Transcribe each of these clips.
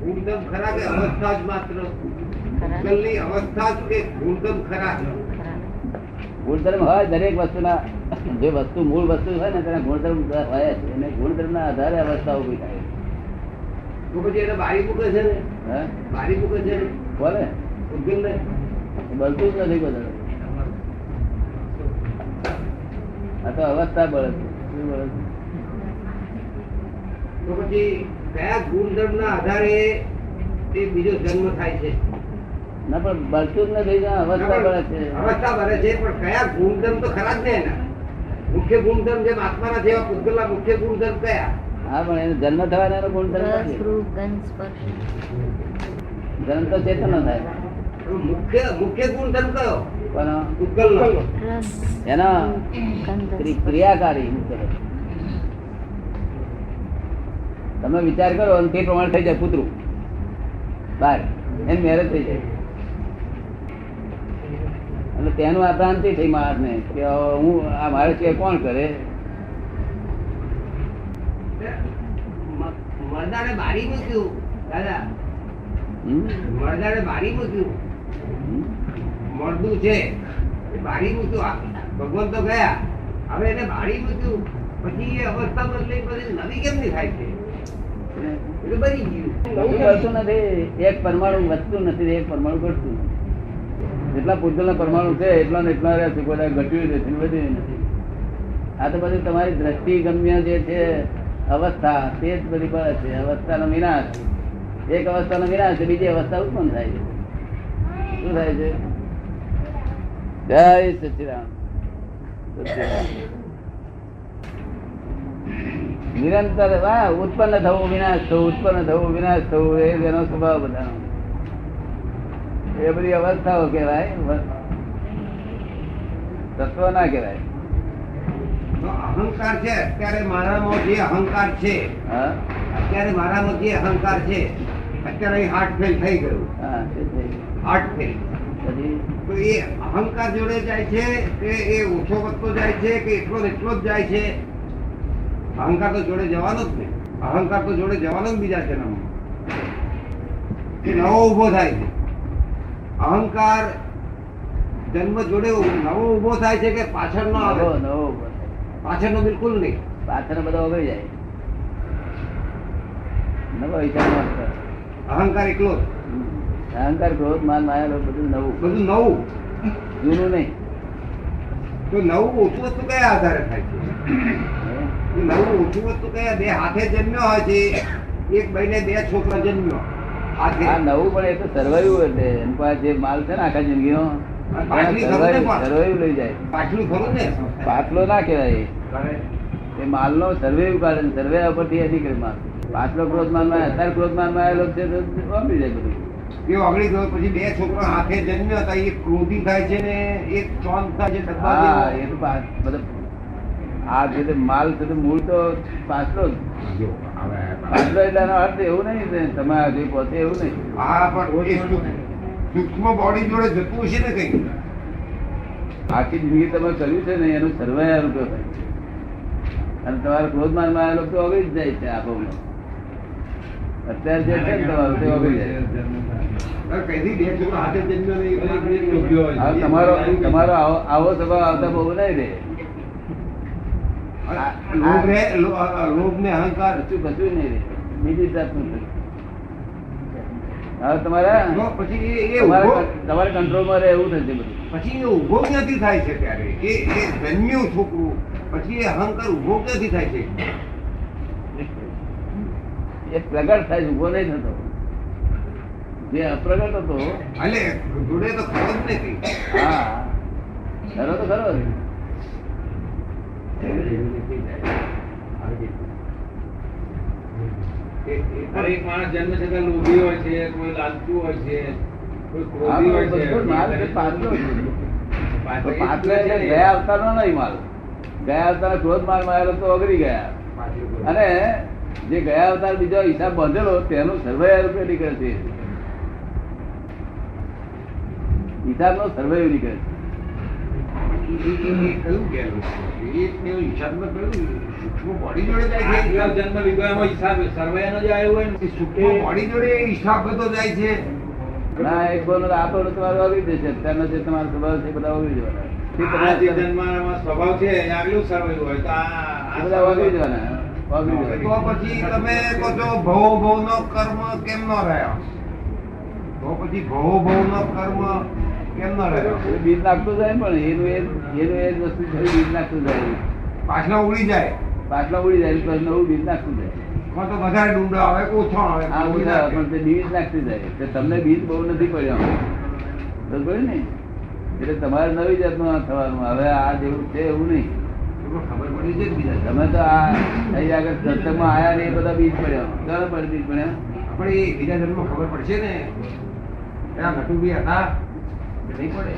ગુણધર્મ ખરા કે અવસ્થા જ માત્ર? ભૂતગલની અવસ્થા જ કે ગુણધર્મ ખરા? ગુણધર્મ હોય દરેક વસ્તુના. જે વસ્તુ મૂળ વસ્તુ હોય ને તેના ગુણધર્મ હોય જ. એને ગુણધર્મના આધારે અવસ્થા ઉભી થાય. તો પછી એને બારી મૂકે છે ને? બારી મૂકે છે ને બોલે ભૂતગલને? બળતું જ નથી બધા. આ તો અવસ્થા બળે છે. શું બળે છે? તો પછી કયા ગુણધર્મ ના આધારે તે બીજો જન્મ થાય છે? ના પણ બળતું જ નથી. અવસ્થા બળે છે. અવસ્થા બને છે પણ કયા ગુણધર્મ તો ખરા જ ને એના મુખ્ય ગુણધર્મ જેમ આત્માના જેવા પૂતગલના મુખ્ય ગુણધર્મ કયા? હા પણ એનો જન્મ થવાનો ગુણધર્મ નથી. જન્મ તો ચેતન થાય. મુખ્ય ગુણધર્મ કયો? પણ પૂતગલનો એના ક્રિયાકારી. તમે વિચાર કરો અને તે પ્રમાણે થઈ જાય પુતરું બહાર એની મેરેજ થઈ જાય. અને તેનું આ ભ્રાંતિ થઈ માણસ ને કે હું આ મારે છે કોણ કરે. મરદાને બારી મૂક્યું દાદા. મરદાને બારી મૂક્યું. મરદું છે બારી મૂક્યું. ભગવાન તો ગયા. હવે એને બારી મૂક્યું પછી એ અવસ્થા બદલી પછી નવી કેમ નહીં થાય છે? બની ગયું નથી. એક પરમાણુ વધતું નથી, એક પરમાણુ ઘટતું નથી. જેટલા પૂતગલના પરમાણુ છે એટલા ને એટલા રહે છે. કોઈ ઘટ્યું નથી, વધ્યું નથી. આ તો બધું તમારી દ્રષ્ટિ ગમ્ય જે છે અવસ્થા તે જ બધી પડે છે. અવસ્થાનો વિનાશ. એક અવસ્થાનો વિનાશ છે, બીજી અવસ્થા ઉત્પન્ન થાય છે. શું થાય છે? જય સચિદાનંદ. નિરંતર ઉત્પન્ન થવું વિનાશ થવું, ઉત્પન્ન થવું વિનાશ થવું એ એનો સ્વભાવ બધાનો. એ બધી અવસ્થાઓ કહેવાય, તત્વ ના કહેવાય. અહંકાર છે અત્યારે મારામાં જે અહંકાર છે, અત્યારે મારામાં જે અહંકાર છે અત્યારે હાર્ટ ફેલ થઈ ગયું. હાર્ટ ફેલ તો એ અહંકાર જોડે જાય છે કે એ ઓછો વધતો જાય છે કે એટલો ને એટલો જ જાય છે? અહંકાર તો જોડે જવાનો જ ને. અહંકાર તો જોડે જવાનો જ બીજા જન્મમાં. એ નવો ઉભો થાય છે. અહંકાર જન્મ જોડે નવો ઉભો થાય છે કે પાછળ નો આવે? નવો પાછળ નો બિલકુલ નહીં. પાછળ બધા ઓગળી જાય. નવો વિચાર અહંકાર એકલો જ. અહંકાર ક્રોધ માન માયા બધું નવું. બધું નવું, જૂનું નહીં. તો નવું ઓછું વસ્તુ કયા આધારે થાય છે? નવું ઓછું વસ્તુ કયા? બે હાથે જન્મ્યો હોય છે, એક ભાઈને બે છોકરા જન્મ્યો હાથે. આ નવું પણ એ તો સર્વાયું. એટલે એની પાસે જે માલ છે ને આખા જિંદગીનો સર્વાયું લઈ જાય. પાછલું ખરું ને? પાછલો ના કહેવાય. એ માલનો સર્વેયું કાઢે. સર્વે ઉપરથી નીકળે માલ. પાછલો ક્રોધમાન માં અત્યારે ક્રોધમાન માં આવેલો છે તો વાપરી જાય બધું. એ ઓગળી ગયો પછી બે છોકરા હાથે જન્મ્યો હતા. એક ક્રોધી થાય છે ને એક ચોંદ થાય છે. હા એ તો બધું આ જે માલ છે તો મૂળ તો પાછલો જ. પાછલો એટલે એનો અર્થ એવું નહીં તમે હજી પોતે એવું નહીં. હા પણ સૂક્ષ્મ બોડી જોડે જતું હશે ને કઈ. આખી જિંદગી તમે કર્યું છે ને એનું સર્વાયા રૂપિયો થાય. અને તમારે ક્રોધમાન માં આવેલો તો ઓગળી જ જાય છે. આપો અત્યારે જે છે ને તમારું તે ઓગળી જાય. તમારો આવો સ્વભાવ આવતા બહુ નહીં રે. લોભ ને અહંકાર કશું નહીં રે. બીજી જાતનું થયું. હવે તમારે કંટ્રોલમાં રહે એવું થશે બધું. પછી એ ઉભો ક્યાંથી થાય છે? ત્યારે એ જન્મ્યું છોકરું પછી એ અહંકાર ઉભો ક્યાંથી થાય છે? એ પ્રગટ થાય છે, ઉભો નહીં થતો. જે અપ્રગટ હતો એટલે જોડે તો ખરો જ નથી. હા ખરો તો ખરો. દરેક માણસ જન્મ છતાં લોભી હોય છે, કોઈ લાલચુ હોય છે, કોઈ ક્રોધી હોય છે. પાછલો એટલે ગયા અવતારનો નહીં માલ. ગયા અવતાર ક્રોધ માલ માં આવેલો તો ઓગળી ગયા. અને જે ગયા અવતાર બીજો હિસાબ બાંધેલો તેનું સર્વાયા રૂપિયા નીકળે છે. હિસાબ નો સર્વાયું નીકળે છે. કયું ગયેલું હિસાબમાં કયું સૂક્ષ્મ બોડી જોડે જાય છે. આ જન્મ લીધો એમાં હિસાબ સર્વૈયાનો જ આવ્યો હોય ને. એ સૂક્ષ્મ બોડી જોડે હિસાબ બધો જાય છે. ના એક બોલો આપો તમારું આવી જશે. અત્યારનો જે તમારો સ્વભાવ છે એ બધા આવી જવાના. આ જે જન્મમાં સ્વભાવ છે એ આગલું સર્વૈયું હોય તો એ બધા વાગી જવાના. વાગી તો જવાના. પછી તમે કહો છો ભવનો કર્મ કેમ ન રહ્યો? તો પછી ભવનો કર્મ કેમ ન રહ્યો? એ બીજ નાખતું જાય પણ એનું એ જ વસ્તુ છે, બીજ નાખતું જાય. પાછલા ઉડી જાય. પાછલા ઉડી જાય પછી નવું બીજ નાખતું જાય. કાં તો વધારે ડુંડો આવે કે ઓછો આવે. આ ઉડા પણ તે બીજ નાખતું જાય. તો તમને બીજ બહુ નથી પડ્યો બરોબર ને? એટલે તમારે નવી જાતનું આ થવાનું. હવે આ જેવું છે એવું નહીં. ખબર પડી છે જ બીજા. તમે તો આ અહીં આગળ સત્સંગમાં આયા ને એ બધા બીજ પડ્યા. ચાલો પડે બીજ પડ્યા. આપણે એ બીજા જન્મમાં ખબર પડશે ને. ત્યાં નટુભાઈ હતા કે નહીં પડે?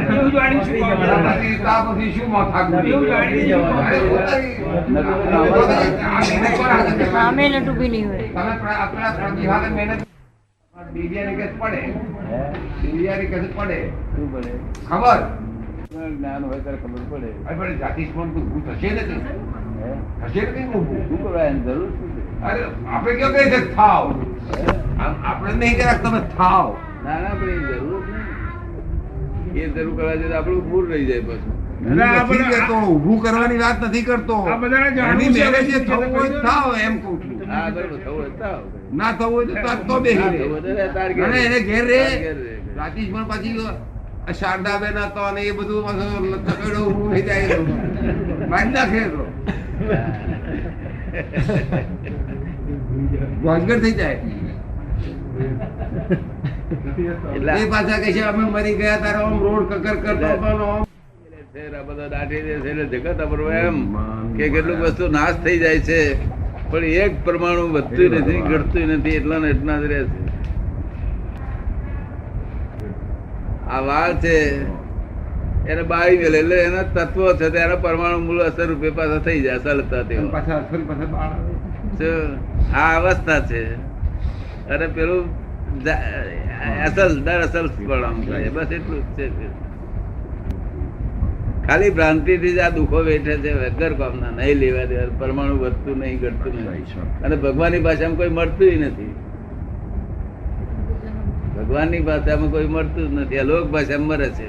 એવું જાણી શું કરવાનું? પછી શું માથાકૂટ? એવું જાણી સામે નટુભી નહીં હોય. તમે આપણા પ્રતિભાને મહેનત દિવ્યાની કેસ પડે. હે? દિવ્યાની કેસ પડે. શું પડે? ખબર જ્ઞાન હોય ત્યારે ખબર પડે. હવે પણ જાતિસ્મરણ તો ઊભું થશે ને કંઈ? હે? થશે ને કંઈ ઊભું? શું કરવા એની જરૂર શું છે? અરે આપણે કયો કહે છે થાવ? હે? આપણે નહીં કહેતા તમે થાવ. ના ના પણ એ જરૂર જ નહીં. એ જરૂર કરવા જોઈએ તો આપણું મૂળ રહી જાય પાછું. હું નથી કહેતો, ઊભું કરવાની વાત નથી કરતો. આ બધાને જાણવું એની છે. મેળે જે થવું હોય તો થાવ એમ કહું છું. હા બરોબર થવું હોય તો થાવ. ના થવું હોય તો તાર તો બેસી ના રહે. થવું હોય તો રહે, તાર ઘેર અને રહે. એને ઘેર રહે. તાર ઘેર રહે. રાતીશમાં પાછી આ શારદાબેન હતો અને એ બધું પાછું લથકડો ઊભું થઈ જાય. બાંધી નાખે તો ભોજગર થઈ જાય. એટલે એ પાછા કહે છે અમે મરી ગયા તારો આમ રોડ કકર કરતો હતો ને આમ. છે આ બધા દાટી દે છે એટલે જગત આપણું એમ કે કેટલુક વસ્તુ નાશ થઈ જાય છે પણ એક પરમાણુ વધતું નથી ઘટતું નથી એટલા ને એટલા જ રહે છે. આ વાળ છે એને બાળી મેલે એટલે એના તત્વો છે તે એના પરમાણુ મૂળ અસર રૂપે પાછા થઈ જાય અસલતા તેઓ. પાછા ફરી પાછા બાળ આવે. જો આ અવસ્થા છે અને પેલું અસલ દર અસલ પરમાણુ થાય બસ એટલું જ છે. ખાલી ભ્રાંતિ થી જ આ દુઃખો વેઠે છે વગર કામના નહીં લેવા દેવા. પરમાણુ વધતું નહીં ઘટતું નહીં અને ભગવાનની ભાષામાં કોઈ મળતું નથી. ભગવાનની ભાષામાં કોઈ મળતું જ નથી. આ લોક ભાષામાં મરે છે.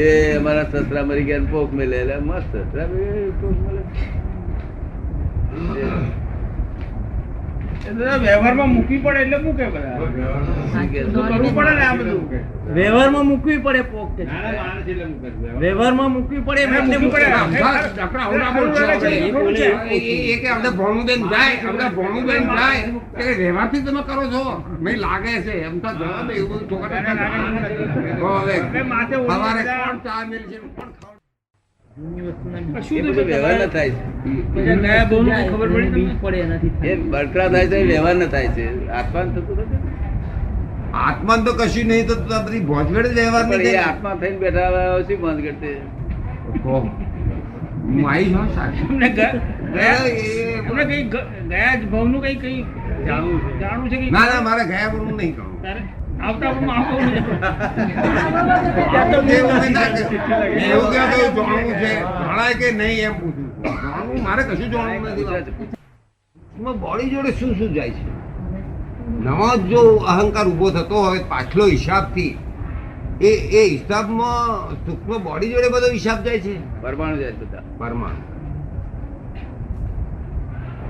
એ અમારા સસરા મરી ગયા પોક મેલે એટલે મસ્ત સસરા પોક મળે. વ્યવહારમાં મૂકવી પડે એટલે મૂકે બધા. કરવું પડે ને આ બધું. વ્યવહારમાં મૂકવી પડે પોક કે નાના માણસ એટલે મૂકે. વ્યવહારમાં મૂકવી પડે એમ એટલે મૂકવી પડે. ડોક્ટર આવડા બોલ છે. એ કે આપણે ભોણુબેન જાય, આપણે ભોણુબેન જાય કે રહેવાથી તમે કરો છો મેં લાગે છે એમ તો જવાબ એવું બધું છોકરા તો હવે સવારે કોણ ચા મેલશે કોણ ખાવ. એ બધું વ્યવહાર ન થાય છે. નયા બહુનું કઈ ખબર પડી બીજ તમને? પડે એનાથી એ બળતરા થાય છે એ વ્યવહાર ન થાય છે. આત્મા થતું નથી આત્મા તો કશું નહીં તો બધી ભોજગડ જ વ્યવહાર પણ એ નહીં આત્મા થઈને બેઠા હોય શું બંધ કરતે. હું આવી છું સાક્ષી. તમને એ- તમને કઈ ગયા ભાવનું કઈ જાણવું છે કે ના ના મારે ગયા બરું નહીં કહું. તારે આવતા ભાવમાં આવું નહીં. એવું નહીં ના કે- એવું ક્યાં કહ્યું જાણવું છે જાણાય કે નહીં એમ પૂછું છું. જાણવું મારે કશું જાણવું નથી. બોડી જોડે શું શું જાય છે? નવો જો અહંકાર ઉભો થતો હોય પાછલો હિસાબથી એ હિસાબમાં સૂક્ષ્મ બોડી જોડે બધો હિસાબ જાય છે. પરમાણુ જાય બધા. પરમાણુ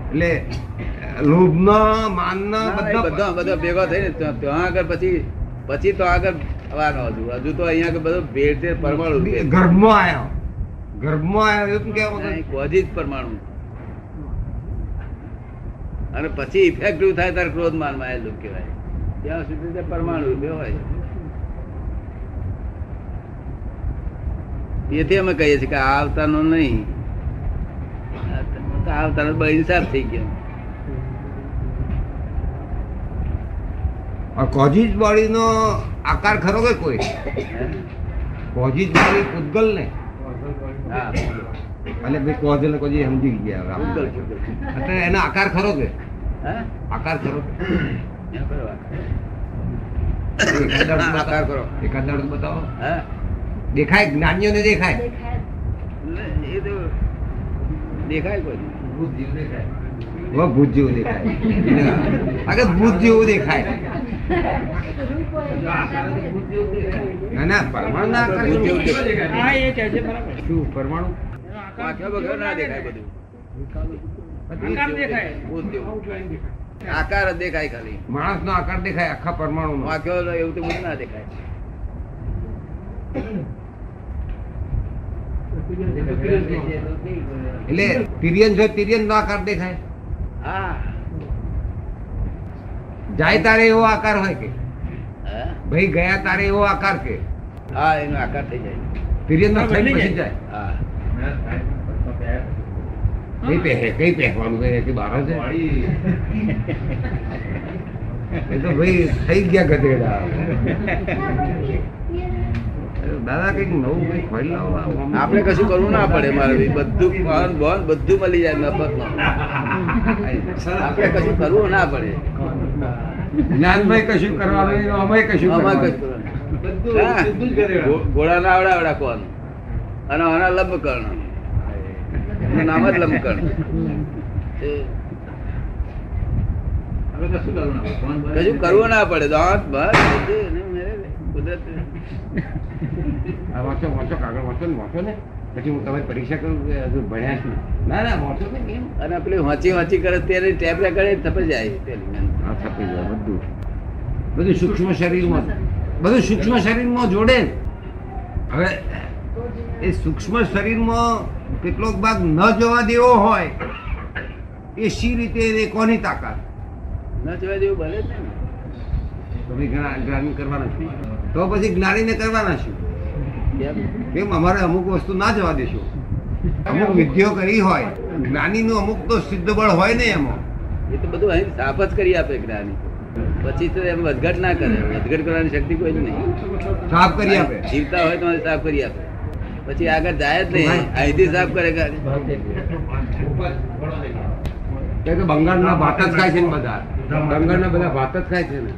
એટલે લોભના માનના બધા બધા ભેગા થઈને ત્યાં આગળ પછી તો આગળ આવવાનો હજુ તો અહીંયા આગળ બધો ભેળ છે પરમાણુ રૂપે. ગર્ભમાં આવ્યો એવું કેવું કોઝી જ પરમાણુ અને પછી ઇફેક્ટિવ થાય ત્યારે ક્રોધ માનમાં આવેલું કહેવાય. ત્યાં સુધી તે પરમાણુ રૂપે હોય. એથી અમે કહીએ છીએ કે આ અવતારનો નહીં, આ અવતારનો બહિંસાફ થઈ ગયો. કોઝિજ બોડીનો આકાર ખરો કે કોઈ કોઝિજ બોડી પૂતગલ ને હા એટલે ભાઈ કોઝલ ને કોઈ સમજી ગયા હવે ઉત્કલ આપણે. છે. એટલે એનો આકાર ખરો કે હા? આકાર ખરો બરાબર. એકાદ દાડો આકાર કરો. એકાદ દાડો બતાવો. હા? દેખાય જ્ઞાનીઓને દેખાય. એ તો દેખાય કોઈ નહીં. ભૂત જીવ દેખાય. वो भूत जेवू देखाय अगर भूत जेवू देखाय જો આકાર તો ભૂત જેવું દેખાય. ના ના પરમાણુ ના આકાર ભૂત જેવું શું? દેખાય. હા એ છે બરાબર શું પરમાણુ વાંખ્યા વગર ના દેખાય બધું. આકાર દેખાય. ભૂત જેવું. આકાર જ દેખાય ખાલી. માણસ નો આકાર દેખાય આખા પરમાણુ નો વાંખ્યો એવું તો બધું ના દેખાય. એટલે તિર્યન જો તિર્યન નો આકાર દેખાય હા. જાય તારે એવો આકાર હોય કે હા? ભાઈ ગયા તારે એવો આકાર કે હા, એનો આકાર થઈ જાય. તિર્યન નો થઈને બદલી પછી જાય હા. કઈ પહેરવાનું કે બહાર છે વાળી. એ તો ભાઈ થઈ ગયા ગધેડા દાદા કઈક નવું કઈક ખોઈ લાવો આપણે કશું કરવું ના પડે મારે ભાઈ. બધું ફોન બોન બધું મળી જાય મફતમાં. આપણે કશું કરવું ના પડે. જ્ઞાનભાઈ કશું કરવાનું નહીં, અમે કશું આમાં કરવાનું. કશું બધું હા. બધું જ કરે. ઘોડા ના આવડા કોણ અને આના લંબકર્ણ. એનું નામ જ લંબકર્ણ. આપણે કશું કરવું ના પડે. ફોન બંધ. કશું કરવું ના પડે. દાંત બસ બધું એને મેરે કુદરત. આ વાંચો કાગળ વાંચો ને પછી હું તમારી પરીક્ષા કરું કે હજુ ભણ્યા છું ના ના વાંચો ને કેમ અને પેલી વાંચી કરે ત્યારે ટેપ રેકર્ડ થપી જાય પેલી. આ થપી જાય બધું સૂક્ષ્મ શરીરમાં જોડે ને. હવે એ સૂક્ષ્મ શરીરમાં કેટલોક ભાગ ન જવા દેવો હોય એ શી રીતે એ કોની તાકાત ન જોવા જેવું બને જ ને. તમે જ્ઞાની કરવાના છો તો પછી જ્ઞાનીને કરવાના છો કેમ? કેમ અમારે અમુક વસ્તુ ના જવા દેશો અમુક વિધિઓ કરી હોય જ્ઞાનીનું અમુક તો સિદ્ધ બળ હોય ને એમાં એ તો બધું અહીં સાફ જ કરી આપે જ્ઞાની. પછી તો એમ વધઘટ ના કરે. વધઘટ કરવાની શક્તિ કોઈ જ નહીં. સાફ કરી આપે જીવતા હોય તો સાફ કરી આપે. પછી આગળ જાય જ નહીં. અહીંથી સાફ કરે ગાડી. બંગાળના ભાત જ ખાય છે ને બધા બંગાળના બધા ભાત જ ખાય છે ને